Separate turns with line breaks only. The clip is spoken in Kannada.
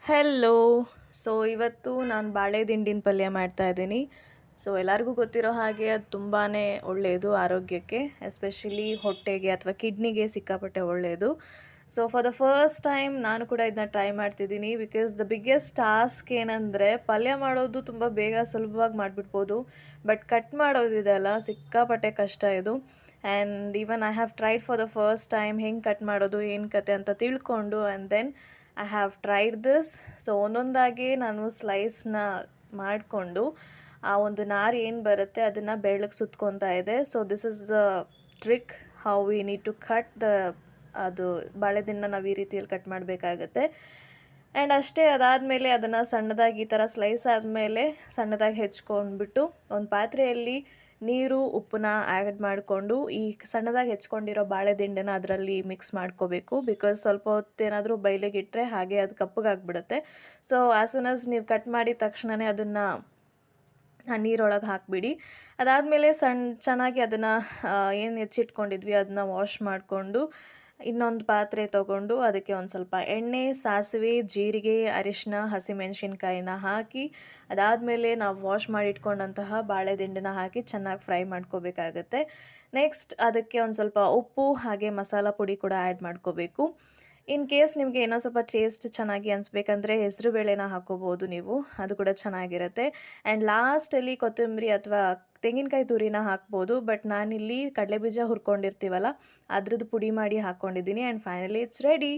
ಹೆಲ್ಲೋ. ಇವತ್ತು ನಾನು ಬಾಳೆ ದಿಂಡಿನ ಪಲ್ಯ ಮಾಡ್ತಾ ಇದ್ದೀನಿ. ಎಲ್ಲರಿಗೂ ಗೊತ್ತಿರೋ ಹಾಗೆ ಅದು ತುಂಬಾ ಒಳ್ಳೆಯದು ಆರೋಗ್ಯಕ್ಕೆ, ಎಸ್ಪೆಷಲಿ ಹೊಟ್ಟೆಗೆ ಅಥವಾ ಕಿಡ್ನಿಗೆ ಸಿಕ್ಕಾಪಟ್ಟೆ ಒಳ್ಳೆಯದು. ಫಾರ್ ದ ಫಸ್ಟ್ ಟೈಮ್ ನಾನು ಕೂಡ ಇದನ್ನ ಟ್ರೈ ಮಾಡ್ತಿದ್ದೀನಿ. ಬಿಕಾಸ್ ದ ಬಿಗ್ಗೆಸ್ಟ್ ಟಾಸ್ಕ್ ಏನಂದರೆ ಪಲ್ಯ ಮಾಡೋದು ತುಂಬ ಬೇಗ ಸುಲಭವಾಗಿ ಮಾಡಿಬಿಡ್ಬೋದು, ಬಟ್ ಕಟ್ ಮಾಡೋದಿದೆಯಲ್ಲ ಸಿಕ್ಕಾಪಟ್ಟೆ ಕಷ್ಟ ಇದು. And even I have tried for the first time ಹೆಂಗೆ ಕಟ್ ಮಾಡೋದು ಏನು ಕತೆ ಅಂತ ತಿಳ್ಕೊಂಡು and then I have tried this. ಒಂದೊಂದಾಗಿ ನಾನು ಸ್ಲೈಸ್ನ ಮಾಡಿಕೊಂಡು ಆ ಒಂದು ನಾರು ಏನು ಬರುತ್ತೆ ಅದನ್ನು ಬೆಳ್ಳಗೆ ಸುತ್ಕೊತಾ ಇದೆ. This is the trick how we need to cut the ಅದು ಬಾಳೆದಿಂಡನ್ನ ನಾವು ಈ ರೀತಿಯಲ್ಲಿ ಕಟ್ ಮಾಡಬೇಕಾಗತ್ತೆ. ಆ್ಯಂಡ್ ಅಷ್ಟೇ, ಅದಾದಮೇಲೆ ಅದನ್ನು ಸಣ್ಣದಾಗಿ ಈ ಥರ ಸ್ಲೈಸ್ ಆದಮೇಲೆ ಸಣ್ಣದಾಗಿ ಹೆಚ್ಕೊಂಡ್ಬಿಟ್ಟು ಒಂದು ಪಾತ್ರೆಯಲ್ಲಿ ನೀರು ಉಪ್ಪನ್ನ ಆ್ಯಡ್ ಮಾಡಿಕೊಂಡು ಈ ಸಣ್ಣದಾಗಿ ಹೆಚ್ಕೊಂಡಿರೋ ಬಾಳೆದಿಂಡನ್ನ ಅದರಲ್ಲಿ ಮಿಕ್ಸ್ ಮಾಡ್ಕೋಬೇಕು. ಬಿಕಾಸ್ ಸ್ವಲ್ಪ ಹೊತ್ತೇನಾದರೂ ಬೈಲಿಗಿಟ್ಟರೆ ಹಾಗೆ ಅದು ಕಪ್ಪಗಾಗ್ಬಿಡುತ್ತೆ. ಆ್ಯಸ್ ಸೂನ್ ಆಸ್ ನೀವು ಕಟ್ ಮಾಡಿದ ತಕ್ಷಣವೇ ಅದನ್ನು ಆ ನೀರೊಳಗೆ ಹಾಕಿಬಿಡಿ. ಅದಾದಮೇಲೆ ಚೆನ್ನಾಗಿ ಅದನ್ನು ಏನು ಹೆಚ್ಚಿಟ್ಕೊಂಡಿದ್ವಿ ಅದನ್ನ ವಾಶ್ ಮಾಡಿಕೊಂಡು ಇನ್ನೊಂದು ಪಾತ್ರೆ ತೊಗೊಂಡು ಅದಕ್ಕೆ ಒಂದು ಸ್ವಲ್ಪ ಎಣ್ಣೆ, ಸಾಸಿವೆ, ಜೀರಿಗೆ, ಅರಿಶಿನ, ಹಸಿಮೆಣಸಿನ್ಕಾಯಿನ ಹಾಕಿ ಅದಾದಮೇಲೆ ನಾವು ವಾಶ್ ಮಾಡಿ ಇಟ್ಕೊಂಡಂತಹ ಬಾಳೆದಿಂಡನ್ನ ಹಾಕಿ ಚೆನ್ನಾಗಿ ಫ್ರೈ ಮಾಡ್ಕೋಬೇಕಾಗತ್ತೆ. ನೆಕ್ಸ್ಟ್ ಅದಕ್ಕೆ ಒಂದು ಸ್ವಲ್ಪ ಉಪ್ಪು ಹಾಗೆ ಮಸಾಲ ಪುಡಿ ಕೂಡ ಆ್ಯಡ್ ಮಾಡ್ಕೋಬೇಕು. ಇನ್ ಕೇಸ್ ನಿಮಗೆ ಏನೋ ಸ್ವಲ್ಪ ಟೇಸ್ಟ್ ಚೆನ್ನಾಗಿ ಅನಿಸ್ಬೇಕಂದ್ರೆ ಹೆಸರುಬೇಳೆನ ಹಾಕೋಬೋದು ನೀವು, ಅದು ಕೂಡ ಚೆನ್ನಾಗಿರುತ್ತೆ. ಆ್ಯಂಡ್ ಲಾಸ್ಟಲ್ಲಿ ಕೊತ್ತಂಬರಿ ಅಥವಾ ತೆಂಗಿನಕಾಯಿ ತುರಿನ ಹಾಕ್ಬೋದು, ಬಟ್ ನಾನಿಲ್ಲಿ ಕಡಲೆಬೀಜ ಹುರ್ಕೊಂಡಿರ್ತೀವಲ್ಲ ಅದ್ರದ್ದು ಪುಡಿ ಮಾಡಿ ಹಾಕ್ಕೊಂಡಿದ್ದೀನಿ. And finally it's ready.